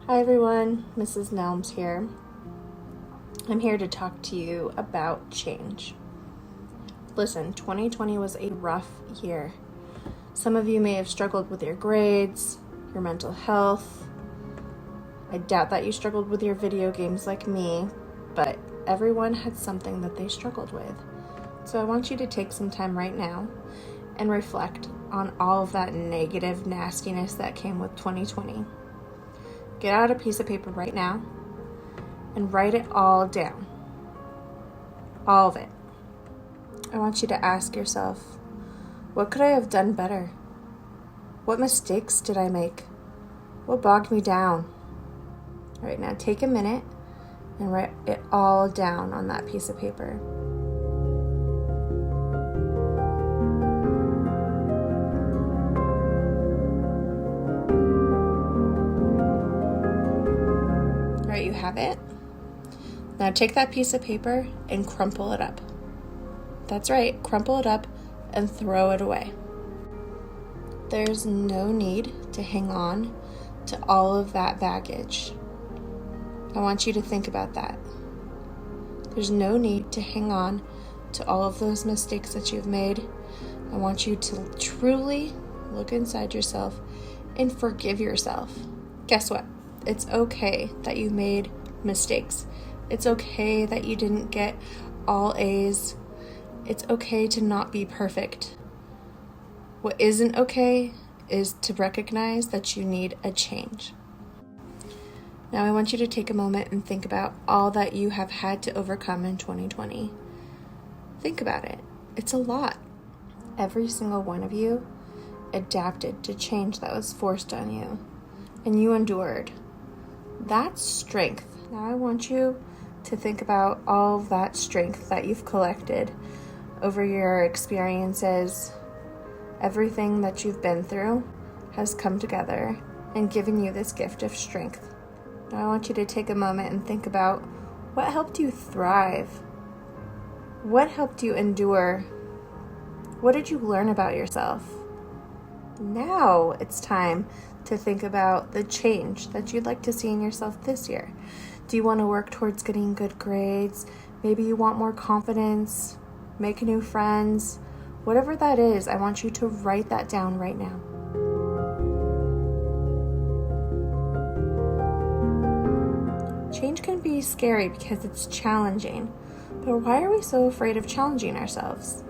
Hi everyone, Mrs. Nelms here. I'm here to talk to you about change. Listen, 2020 was a rough year. Some of you may have struggled with your grades, your mental health. I doubt that you struggled with your video games like me, but everyone had something that they struggled with. So I want you to take some time right now and reflect on all of that negative nastiness that came with 2020. Get out a piece of paper right now and write it all down. All of it. I want you to ask yourself, what could I have done better? What mistakes did I make? What bogged me down? All right, now take a minute and write it all down on that piece of paper. All right, you have it. Now take that piece of paper and crumple it up. That's right, crumple it up and throw it away. There's no need to hang on to all of that baggage. I want you to think about that. There's no need to hang on to all of those mistakes that you've made. I want you to truly look inside yourself and forgive yourself. Guess what? It's okay that you made mistakes. It's okay that you didn't get all A's. It's okay to not be perfect. What isn't okay is to recognize that you need a change. Now I want you to take a moment and think about all that you have had to overcome in 2020. Think about it. It's a lot. Every single one of you adapted to change that was forced on you, and you endured. That's strength. Now I want you to think about all of that strength that you've collected over your experiences. Everything that you've been through has come together and given you this gift of strength. Now I want you to take a moment and think about what helped you thrive. What helped you endure? What did you learn about yourself? Now it's time to think about the change that you'd like to see in yourself this year. Do you want to work towards getting good grades? Maybe you want more confidence, make new friends. Whatever that is, I want you to write that down right now. Change can be scary because it's challenging, but why are we so afraid of challenging ourselves?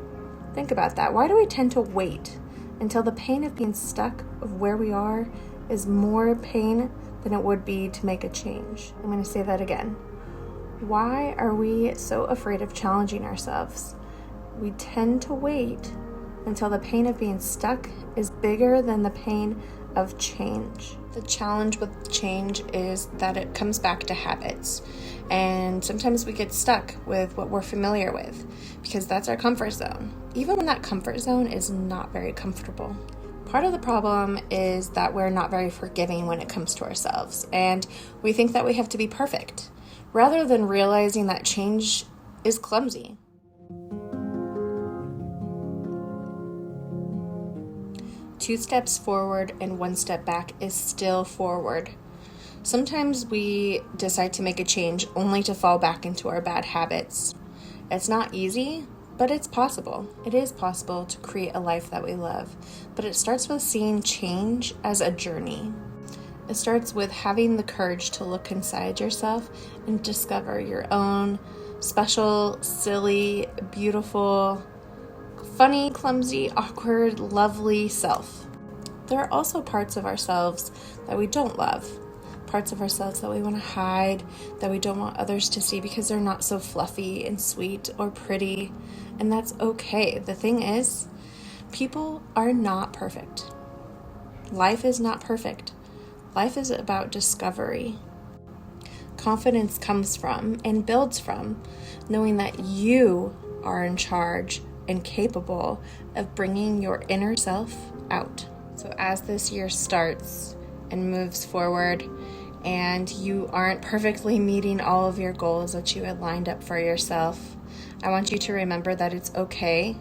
Think about that. Why do we tend to wait until the pain of being stuck of where we are is more pain than it would be to make a change? I'm going to say that again. Why are we so afraid of challenging ourselves? We tend to wait until the pain of being stuck is bigger than the pain of change. The challenge with change is that it comes back to habits. And sometimes we get stuck with what we're familiar with because that's our comfort zone, even when that comfort zone is not very comfortable. Part of the problem is that we're not very forgiving when it comes to ourselves, and we think that we have to be perfect, rather than realizing that change is clumsy. Two steps forward and one step back is still forward. Sometimes we decide to make a change only to fall back into our bad habits. It's not easy, but it's possible. It is possible to create a life that we love, but it starts with seeing change as a journey. It starts with having the courage to look inside yourself and discover your own special, silly, beautiful, funny, clumsy, awkward, lovely self. There are also parts of ourselves that we don't love, parts of ourselves that we want to hide, that we don't want others to see because they're not so fluffy and sweet or pretty, and that's okay. The thing is, people are not perfect. Life is not perfect. Life is about discovery. Confidence comes from and builds from knowing that you are in charge and capable of bringing your inner self out. So as this year starts and moves forward and you aren't perfectly meeting all of your goals that you had lined up for yourself, I want you to remember that it's okay.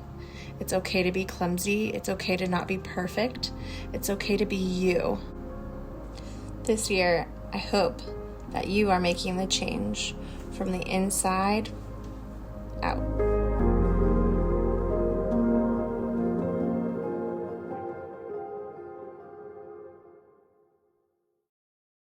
It's okay to be clumsy. It's okay to not be perfect. It's okay to be you. This year, I hope that you are making the change from the inside out.